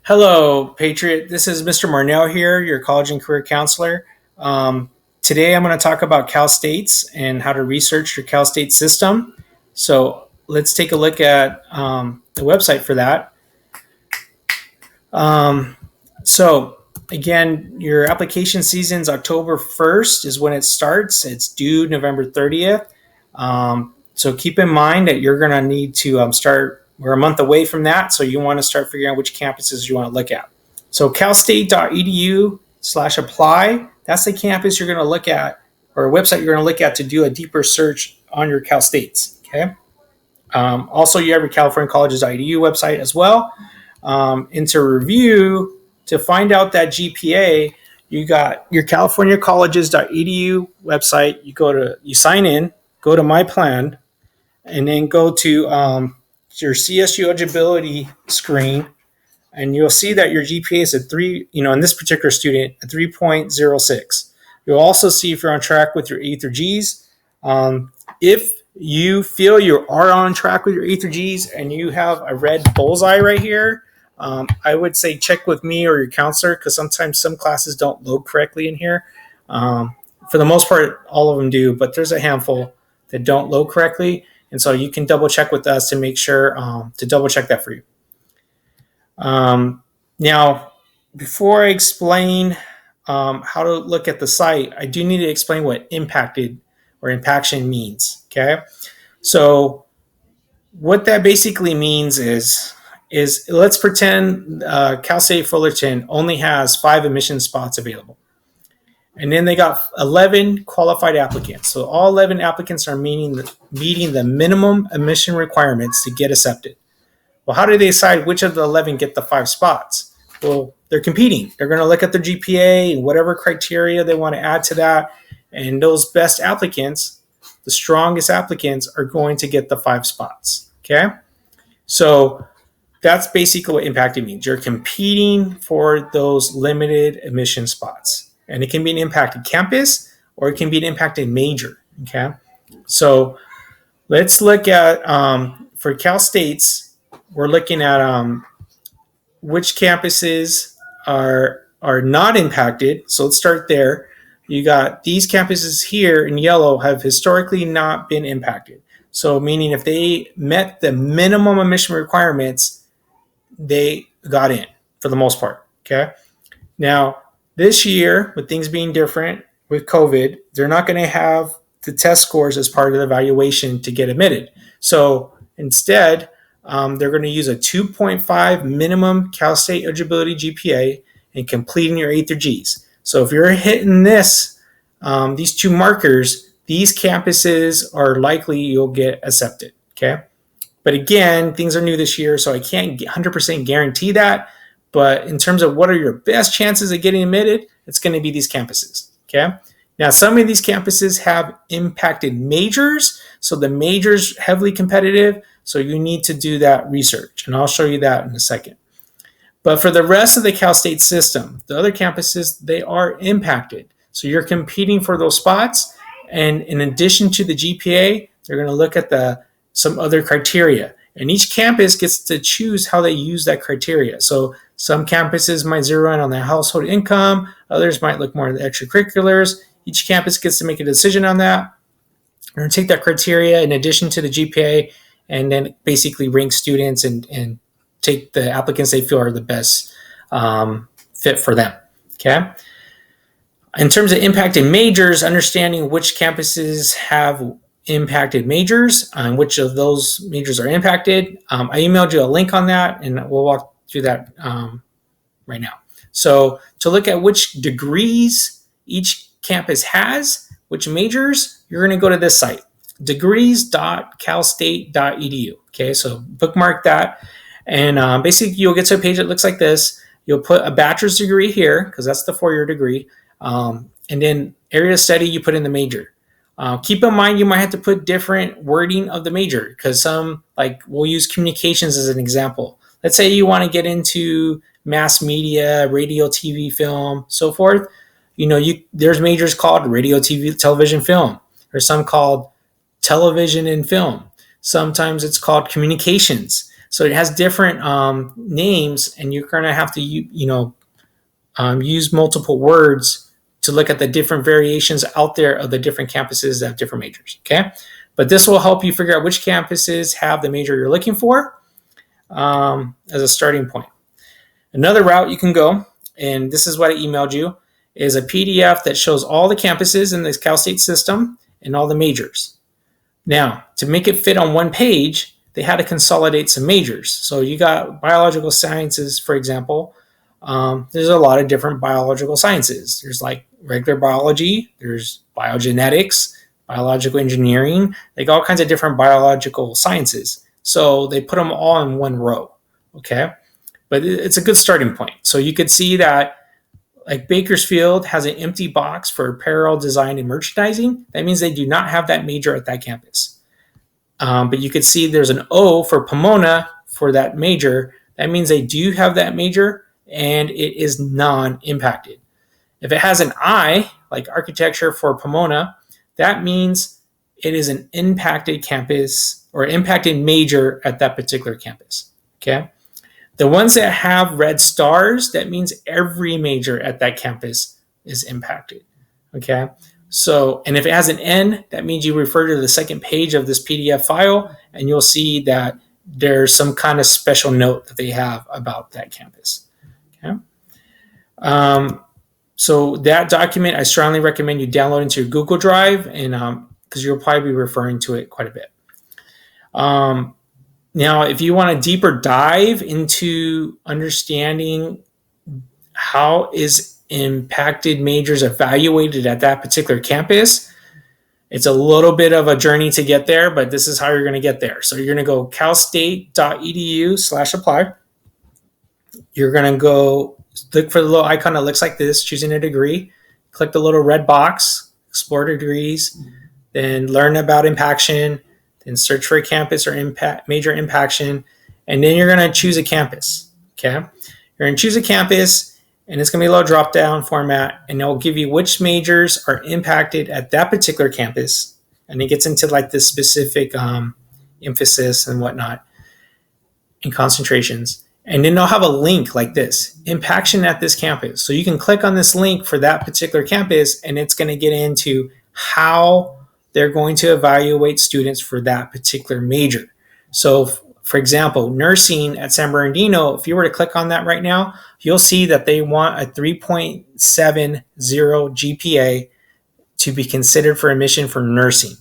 Hello, Patriot. This is Mr. Marnell here, your college and career counselor. Today I'm going to talk about Cal States and how to research your Cal State system. So let's take a look at the website for that. Um, so again, your application season's October 1st is when it starts. It's due November 30th. So keep in mind that you're going to need to start. We're a month away from that, so you want to start figuring out which campuses you want to look at. So calstate.edu/apply, that's the campus you're going to look at, or a website you're going to look at to do a deeper search on your Cal States. Okay. Also, you have your californiacolleges.edu website as well. And to review, to find out that GPA, you got your californiacolleges.edu website. You sign in, go to My Plan, and then go to your CSU eligibility screen, and you'll see that your GPA is at in this particular student, a 3.06. You'll also see if you're on track with your A through Gs. If you feel you are on track with your A through Gs and you have a red bullseye right here, I would say check with me or your counselor, because sometimes some classes don't load correctly in here. For the most part, all of them do, but there's a handful that don't load correctly. And so you can double check with us to make sure to double check that for you. Now, before I explain how to look at the site, I do need to explain what impacted or impaction means. Okay. So what that basically means is let's pretend Cal State Fullerton only has 5 admission spots available. And then they got 11 qualified applicants. So all 11 applicants are meeting the minimum admission requirements to get accepted. Well, how do they decide which of the 11 get the 5 spots? Well, they're competing. They're going to look at their GPA and whatever criteria they want to add to that. And those best applicants, the strongest applicants, are going to get the 5 spots. Okay? So that's basically what impacted means. You're competing for those limited admission spots. And it can be an impacted campus or it can be an impacted major. Okay. So let's look at, for Cal States, we're looking at which campuses are not impacted. So let's start there. You got these campuses here in yellow have historically not been impacted. So meaning if they met the minimum admission requirements, they got in for the most part. Okay. Now, this year, with things being different with COVID, they're not going to have the test scores as part of the evaluation to get admitted. So instead, they're going to use a 2.5 minimum Cal State eligibility GPA and completing your A through Gs. So if you're hitting these 2 markers, these campuses are likely you'll get accepted. Okay. But again, things are new this year, so I can't 100% guarantee that. But in terms of what are your best chances of getting admitted, it's going to be these campuses. Okay. Now, some of these campuses have impacted majors. So the majors heavily competitive. So you need to do that research. And I'll show you that in a second. But for the rest of the Cal State system, the other campuses, they are impacted. So you're competing for those spots. And in addition to the GPA, they're going to look at some other criteria. And each campus gets to choose how they use that criteria. So some campuses might zero in on the household income. Others might look more at the extracurriculars. Each campus gets to make a decision on that. We're going to take that criteria in addition to the GPA and then basically rank students and take the applicants they feel are the best fit for them. Okay. In terms of impacted majors, understanding which campuses have impacted majors and which of those majors are impacted. I emailed you a link on that, and we'll walk through that right now. So to look at which degrees each campus has, which majors, you're going to go to this site, degrees.calstate.edu. Okay, so bookmark that. And basically you'll get to a page that looks like this. You'll put a bachelor's degree here, because that's the 4-year degree. And then area of study, you put in the major. Keep in mind, you might have to put different wording of the major, because some, like we'll use communications as an example. Let's say you want to get into mass media, radio, TV, film, so forth. There's majors called radio, TV, television, film. There's some called television and film. Sometimes it's called communications. So it has different names, and you're going to have to use multiple words to look at the different variations out there of the different campuses that have different majors. Okay, but this will help you figure out which campuses have the major you're looking for as a starting point. Another route you can go, and this is what I emailed you, is a PDF that shows all the campuses in this Cal State system and all the majors. Now, to make it fit on one page, they had to consolidate some majors. So you got biological sciences, for example. There's a lot of different biological sciences. There's like regular biology, there's biogenetics, biological engineering, like all kinds of different biological sciences. So they put them all in one row, okay? But it's a good starting point. So you could see that like Bakersfield has an empty box for apparel design and merchandising. That means they do not have that major at that campus. But you could see there's an O for Pomona for that major. That means they do have that major and it is non-impacted. If it has an I, like architecture for Pomona, that means it is an impacted campus or impacted major at that particular campus. Okay. The ones that have red stars, that means every major at that campus is impacted. Okay. So, and if it has an N, that means you refer to the second page of this PDF file and you'll see that there's some kind of special note that they have about that campus. Okay. So that document, I strongly recommend you download into your Google Drive, and because you'll probably be referring to it quite a bit. Now, if you want a deeper dive into understanding how is impacted majors evaluated at that particular campus, it's a little bit of a journey to get there, but this is how you're going to get there. So you're going to go calstate.edu/apply. You're going to go look for the little icon that looks like this, choosing a degree. Click the little red box, explore degrees, then learn about impaction, then search for a campus or major impaction, and then you're going to choose a campus. Okay, you're going to choose a campus, and it's going to be a little drop-down format, and it will give you which majors are impacted at that particular campus, and it gets into like this specific emphasis and whatnot, and concentrations. And then they'll have a link like this, impaction at this campus. So you can click on this link for that particular campus, and it's going to get into how they're going to evaluate students for that particular major. So, for example, nursing at San Bernardino, if you were to click on that right now, you'll see that they want a 3.70 GPA to be considered for admission for nursing.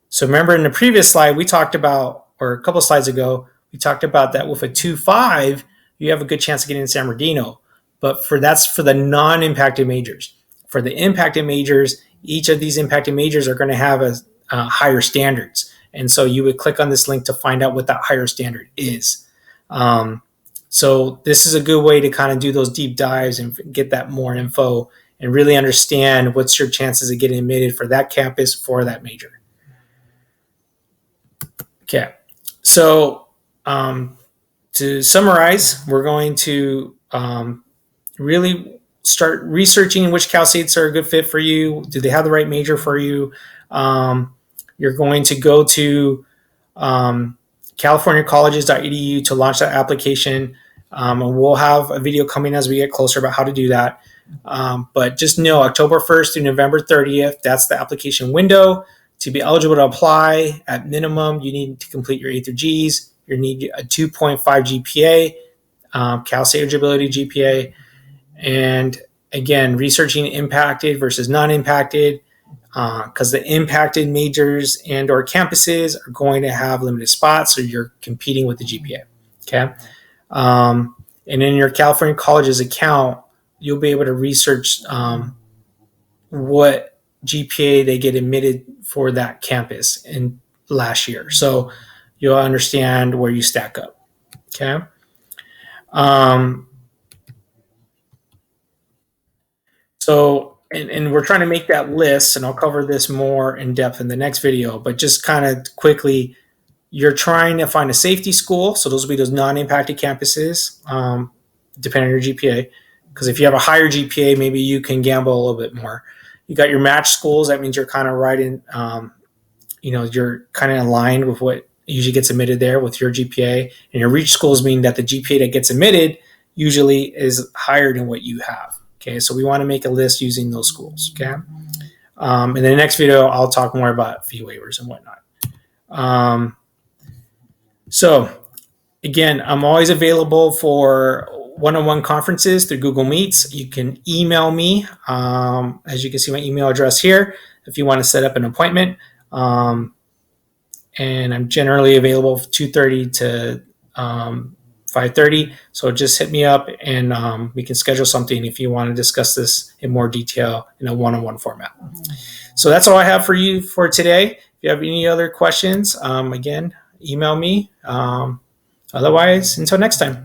So remember in the previous slide, we talked about, or a couple of slides ago, we talked about that with a 2.5, you have a good chance of getting in San Bernardino. But that's for the non-impacted majors. For the impacted majors, each of these impacted majors are going to have a higher standards. And so you would click on this link to find out what that higher standard is. So this is a good way to kind of do those deep dives and get that more info and really understand what's your chances of getting admitted for that campus for that major. Okay, so to summarize, we're going to really start researching which Cal States are a good fit for you. Do they have the right major for you? You're going to go to californiacolleges.edu to launch that application. And we'll have a video coming as we get closer about how to do that. But just know October 1st through November 30th, that's the application window. To be eligible to apply, at minimum, you need to complete your A through Gs. You need a 2.5 GPA, Cal State eligibility GPA. And again, researching impacted versus non-impacted, because the impacted majors and or campuses are going to have limited spots, so you're competing with the GPA. Okay. And in your California Colleges account, you'll be able to research what GPA they get admitted for that campus in last year. So you'll understand where you stack up. Okay. So, and we're trying to make that list, and I'll cover this more in depth in the next video, but just kind of quickly, you're trying to find a safety school. So those will be those non-impacted campuses, depending on your GPA. Because if you have a higher GPA, maybe you can gamble a little bit more. You got your match schools. That means you're kind of right in, you're kind of aligned with what usually gets admitted there with your GPA, and your reach schools mean that the GPA that gets admitted usually is higher than what you have. Okay, so we want to make a list using those schools. Okay, in the next video, I'll talk more about fee waivers and whatnot. So again, I'm always available for one-on-one conferences through Google Meets. You can email me. As you can see, my email address here if you want to set up an appointment. And I'm generally available from 2:30 to 5:30. So just hit me up and we can schedule something if you want to discuss this in more detail in a one-on-one format. So that's all I have for you for today. If you have any other questions, again, email me. Otherwise, until next time.